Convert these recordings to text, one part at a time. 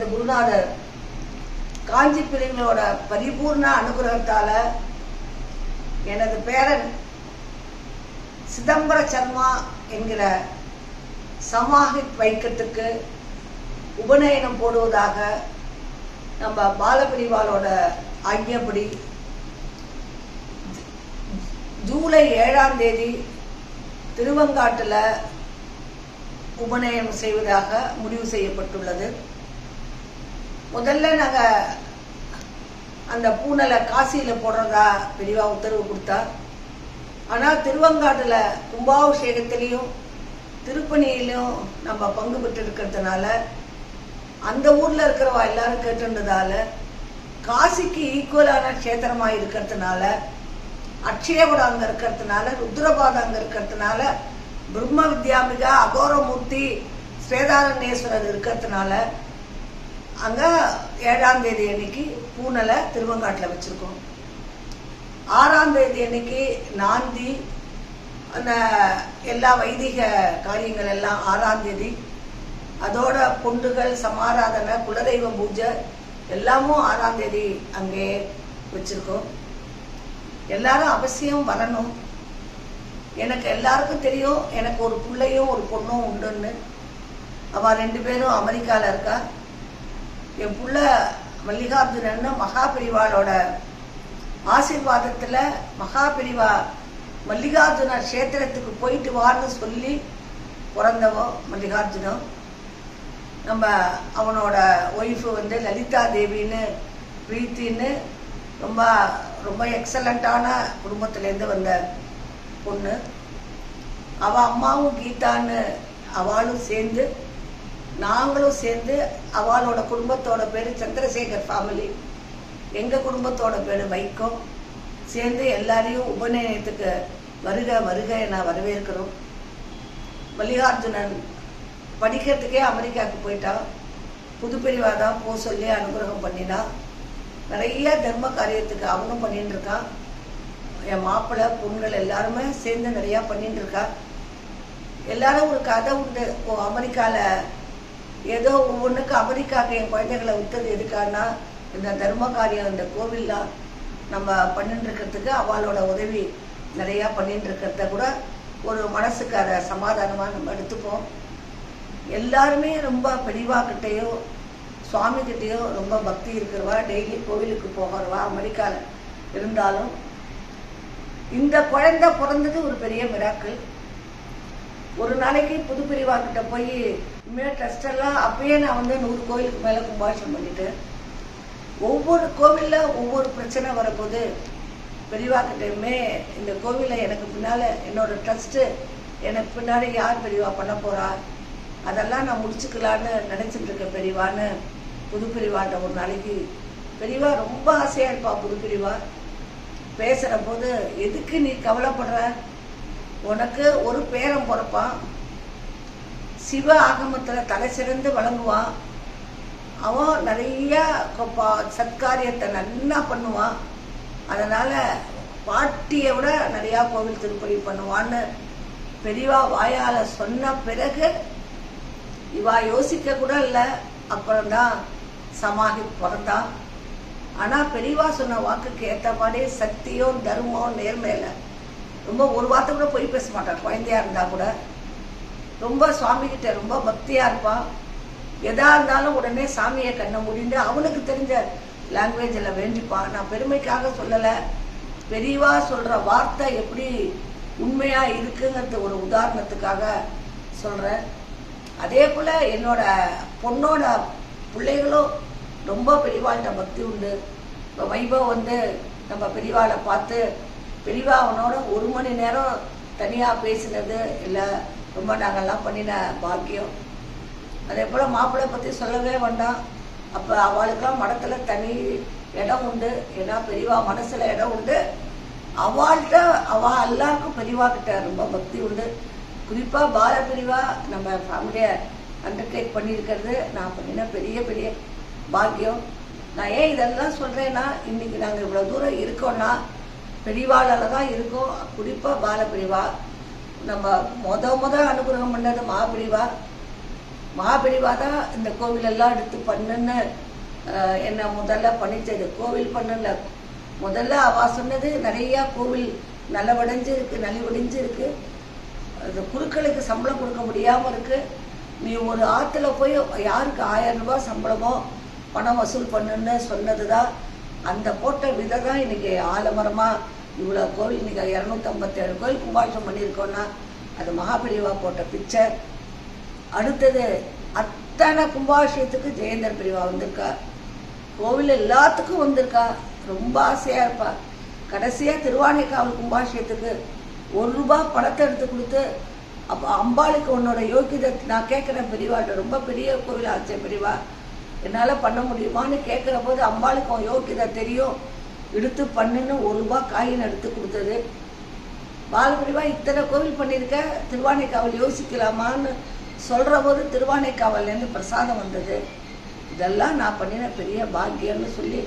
எனது குருநாதர் காஞ்சி பிரிவுகளோட பரிபூர்ண அனுகிரகத்தால எனது பேரன் சிதம்பர சர்மா என்கிற சமாஹித் வைக்கத்துக்கு உபநயனம் போடுவதாக நம்ம பாலபிரிவாளோட ஆజ్ఞப்படி ஜூலை 7ஆம் தேதி திருவங்காட்டில் உபநயனம் செய்வதாக முடிவு செய்யப்பட்டுள்ளது. முதல்ல நாங்கள் அந்த பூனலை காசியில் போடுறதா பெரியவா உத்தரவு கொடுத்தா. ஆனால் திருவங்காட்டில் கும்பாபிஷேகத்திலையும் திருப்பணியிலும் நம்ம பங்கு பெற்று இருக்கிறதுனால அந்த ஊரில் இருக்கிறவா எல்லாரும் கேட்டுன்றதால காசிக்கு ஈக்குவலான க்ஷேத்திரமாக இருக்கிறதுனால அக்ஷயகுடம் அங்கே இருக்கிறதுனால ருத்ரபாதம் அங்கே இருக்கிறதுனால பிரம்ம வித்யாம்பிகா அகோரமூர்த்தி ஸ்வேதாரண்யேஸ்வரர் இருக்கிறதுனால அங்கே 7ஆம் தேதி அன்னைக்கு பூனலை திருவங்காட்டில் வச்சுருக்கோம். 6ஆம் தேதி அன்னைக்கு நாந்தி அந்த எல்லா வைதிக காரியங்கள் எல்லாம் 6ஆம் தேதி, அதோட பொண்டுகள் சமாராதனை குலதெய்வ பூஜை எல்லாமும் 6ஆம் தேதி அங்கே வச்சுருக்கோம். எல்லாரும் அவசியம் வரணும். எனக்கு எல்லாருக்கும் தெரியும் எனக்கு ஒரு பிள்ளையும் ஒரு பொண்ணும் உண்டுன்னு. அவள் 2 பேரும் அமெரிக்காவில் இருக்கா. என் புள்ள மல்லிகார்ஜுனன்னு மகாபிரிவாளோட ஆசீர்வாதத்தில் மகாபிரிவா மல்லிகார்ஜுன கஷேத்திரத்துக்கு போயிட்டு வான்னு சொல்லி பிறந்தவோ மல்லிகார்ஜுனம். நம்ம அவனோட ஒய்ஃபு வந்து லலிதா தேவின்னு பிரீத்தின்னு ரொம்ப ரொம்ப எக்ஸலண்ட்டான குடும்பத்திலேருந்து வந்த பொண்ணு. அவள் அம்மாவும் கீதான்னு அவளும் சேர்ந்து நாங்களும் சேர்ந்து அவளோட குடும்பத்தோட பேர் சந்திரசேகர் ஃபேமிலி, எங்கள் குடும்பத்தோட பேர் வைக்கம் சேர்ந்து எல்லாரையும் உபநயனத்துக்கு வருக வருக என வரவேற்கிறோம். மல்லிகார்ஜுனன் படிக்கிறதுக்கே அமெரிக்காவுக்கு போயிட்டான். புதுப்பிரிவா தான் போக சொல்லி அனுகிரகம் பண்ணினா. நிறைய தர்ம காரியத்துக்கு அவனும் பண்ணிட்டு இருக்கான். என் மாப்பிள்ளை பொண்ணுகள் எல்லாருமே சேர்ந்து நிறையா பண்ணிட்டு இருக்கா. எல்லாரும் ஒரு கதை உண்டு. அமெரிக்காவில் ஏதோ ஒவ்வொன்றுக்கு அமெரிக்காவுக்கு என் குழந்தைகளை விட்டது எதுக்கானா இந்த தர்ம காரியம் இந்த கோவில்லாம் நம்ம பண்ணிட்டு இருக்கிறதுக்கு அவளோட உதவி நிறையா பண்ணிட்டு இருக்கிறத கூட ஒரு மனசுக்கு அதை சமாதானமாக நம்ம எடுத்துப்போம். எல்லாருமே ரொம்ப பெரியவாக்கிட்டேயோ சுவாமிகிட்டேயோ ரொம்ப பக்தி இருக்கிறவா, டெய்லி கோவிலுக்கு போகிறவா அமெரிக்காவில் இருந்தாலும் இந்த குழந்தை பிறந்தது ஒரு பெரிய மிராக்கிள். ஒரு நாளைக்கு புதுப்பிரிவாக்கிட்ட போய் இனிமேல் ட்ரஸ்டெல்லாம் அப்பயே நான் வந்து 100 கோவிலுக்கு மேலே கும்பாபிஷேகம் பண்ணிட்டு ஒவ்வொரு கோவிலில் ஒவ்வொரு பிரச்சனை வரப்போது பெரியவாக்கிட்டையுமே இந்த கோவிலில் எனக்கு பின்னால் என்னோட ட்ரஸ்ட்டு எனக்கு பின்னாடி யார் பெரியவா பண்ண போகிறா அதெல்லாம் நான் முடிச்சுக்கலான்னு நினச்சிட்டு இருக்கேன் பெரியவான்னு புதுப்பிரிவாட்ட ஒரு நாளைக்கு பெரியவா ரொம்ப ஆசையாக இருப்பா. புதுப்பிரிவா பேசுகிற போது எதுக்கு நீ கவலைப்படுற, உனக்கு ஒரு பேரன் பிறப்பான், சிவ ஆகமத்தில் தலை சிறந்து வழங்குவான், அவன் நிறைய சத்காரியத்தை நல்லா பண்ணுவான், அதனால் பாட்டியை விட நிறையா கோவில் திருப்பணி பண்ணுவான்னு பெரியவா வாயால் சொன்ன பிறகு இவா யோசிக்க கூட இல்லை. அப்புறம்தான் சமாஹித் பிறந்தான். ஆனால் பெரியவா சொன்ன வாக்குக்கு ஏற்ற மாதிரி சக்தியும் தர்மம் நேர்மையில ரொம்ப ஒரு வார்த்தை கூட போய் பேச மாட்டான். குழந்தையா இருந்தால் கூட ரொம்ப சுவாமிகிட்ட ரொம்ப பக்தியாக இருப்பான். எதா இருந்தாலும் உடனே சாமியை கண்ணை முடிந்து அவனுக்கு தெரிஞ்ச லாங்குவேஜில் வேண்டிப்பான். நான் பெருமைக்காக சொல்லலை, பெரியவா சொல்கிற வார்த்தை எப்படி உண்மையாக இருக்குங்கிறது ஒரு உதாரணத்துக்காக சொல்கிறேன். அதே போல் என்னோட பொண்ணோட பிள்ளைகளும் ரொம்ப பெரியவாள்கிட்ட பக்தி உண்டு. இப்போ வைபவ் வந்து நம்ம பெரியவாளை பார்த்து பெரியவா அவனோட 1 மணி நேரம் தனியாக பேசினது இல்லை, ரொம்ப நாங்கள்லாம் பண்ணின பாக்கியம். அதே போல் மாப்பிள்ளை பற்றி சொல்லவே வேண்டாம். அப்போ அவளுக்கெல்லாம் மடத்தில் தனி இடம் உண்டு. ஏன்னா பெரியவா மனசில் இடம் உண்டு. அவள்கிட்ட அவள் எல்லாருக்கும் பெரியவாக்கிட்ட ரொம்ப பக்தி உண்டு. குறிப்பாக பால பெரியவா நம்ம ஃபேமிலியை அண்டர்டேக் பண்ணியிருக்கிறது நான் பண்ணின பெரிய பெரிய பாக்கியம். நான் ஏன் இதெல்லாம் சொல்கிறேன்னா இன்றைக்கி நாங்கள் இவ்வளோ தூரம் இருக்கோன்னா பெரியவாளால் தான் இருக்கோம். குறிப்பாக பால பெரியவா நம்ம முத அனுகிரகம் பண்ணது மாபிரிவா. மகாபெரிவா தான் இந்த கோவிலெல்லாம் எடுத்து பண்ணுன்னு என்ன முதல்ல பண்ணிச்சது. கோவில் பண்ணல, முதல்ல அவ சொன்னது நிறையா கோவில் நல்லவடைஞ்சிருக்கு, நலிவடைஞ்சிருக்கு, இந்த குருக்களுக்கு சம்பளம் கொடுக்க முடியாமல் இருக்கு, நீ ஒரு ஆற்றுல போய் யாருக்கு 1000 ரூபாய் சம்பளமோ பணம் வசூல் பண்ணுன்னு சொன்னது தான். அந்த போட்ட விதை தான் இன்னைக்கு ஆலமரமாக இவ்வளோ கோவில், இன்னைக்கு 257 கோவில் கும்பாபிஷேகம் பண்ணியிருக்கோன்னா அது மகாபெரிவா போட்ட பிச்சை. அடுத்தது அத்தனை கும்பாபிஷேகத்துக்கு ஜெயேந்திர பெரியவா வந்திருக்கா, கோவில் எல்லாத்துக்கும் வந்திருக்கா, ரொம்ப ஆசையாக இருப்பா. கடைசியாக திருவானைக்காவல் கும்பாபிஷேகத்துக்கு 1 ரூபாய் பணத்தை எடுத்து கொடுத்து, அப்போ அம்பாளுக்கு உன்னோட யோகிதை நான் கேட்குறேன் பெரியவாட்ட, ரொம்ப பெரிய கோவில் ஆச்சே பெரியவா, என்னால் பண்ண முடியுமான்னு கேட்குற போது அம்பாளுக்கு உன் யோகிதை தெரியும், எடுத்து பண்ணுன்னு 1 ரூபாய் காயின் எடுத்து கொடுத்தது. பாலபெரிவா இத்தனை கோவில் பண்ணியிருக்க, திருவானைக்காவல் யோசிக்கலாமான்னு சொல்கிற போது திருவானைக்காவல்லேருந்து பிரசாதம் வந்தது. இதெல்லாம் நான் பண்ணின பெரிய பாக்கியம்னு சொல்லி,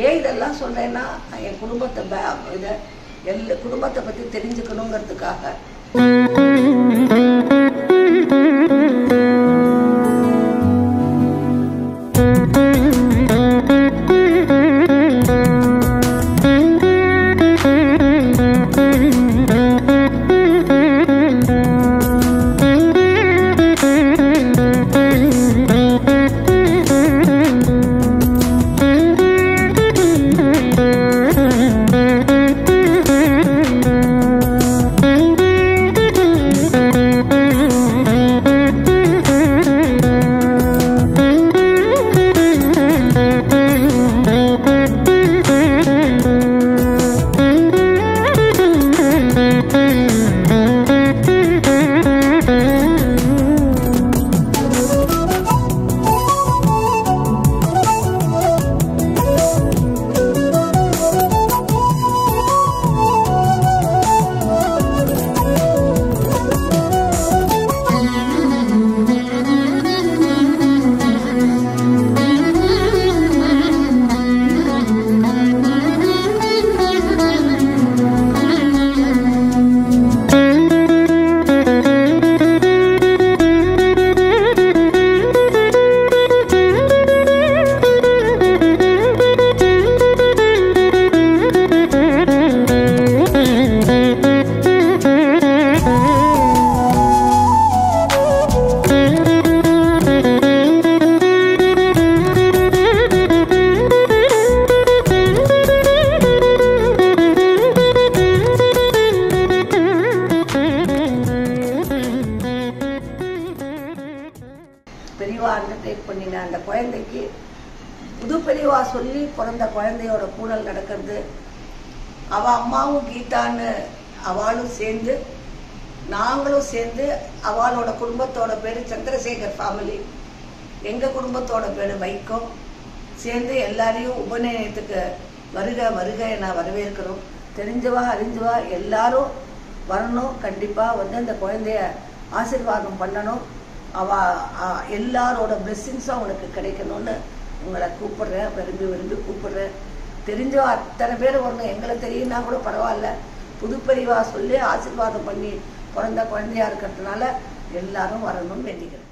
ஏன் இதெல்லாம் சொல்கிறேன்னா என் குடும்பத்தை இதை குடும்பத்தை பற்றி தெரிஞ்சுக்கணுங்கிறதுக்காக. பெரியவா அண்டர்டேக் பண்ணின அந்த குழந்தைக்கு புது பெரியவா சொல்லி பிறந்த குழந்தையோட கூடல் நடக்கிறது. அவள் அம்மாவும் கீதான்னு அவளும் சேர்ந்து நாங்களும் சேர்ந்து அவளோட குடும்பத்தோட பேர் சந்திரசேகர் ஃபேமிலி, எங்கள் குடும்பத்தோட பேர் வைக்கம், சேர்ந்து எல்லாரையும் உபநயனத்துக்கு வருக வருக நான் வரவேற்கிறோம். தெரிஞ்சவா அறிஞ்சவா எல்லாரும் வரணும், கண்டிப்பாக வந்து அந்த குழந்தைய ஆசீர்வாதம் பண்ணணும், எல்லாரோட பிளெஸ்ஸிங்ஸும் அவனுக்கு கிடைக்கணும்னு உங்களை கூப்பிடுறேன், விரும்பி கூப்பிடுறேன். தெரிஞ்சவா அத்தனை பேர் வரணும், எங்களை தெரியும்னா கூட பரவாயில்ல, புது பெரியவா சொல்லி ஆசீர்வாதம் பண்ணி பிறந்த குழந்தையா இருக்கிறதுனால எல்லாரும் வரணும்னு வேண்டிக்கிறேன்.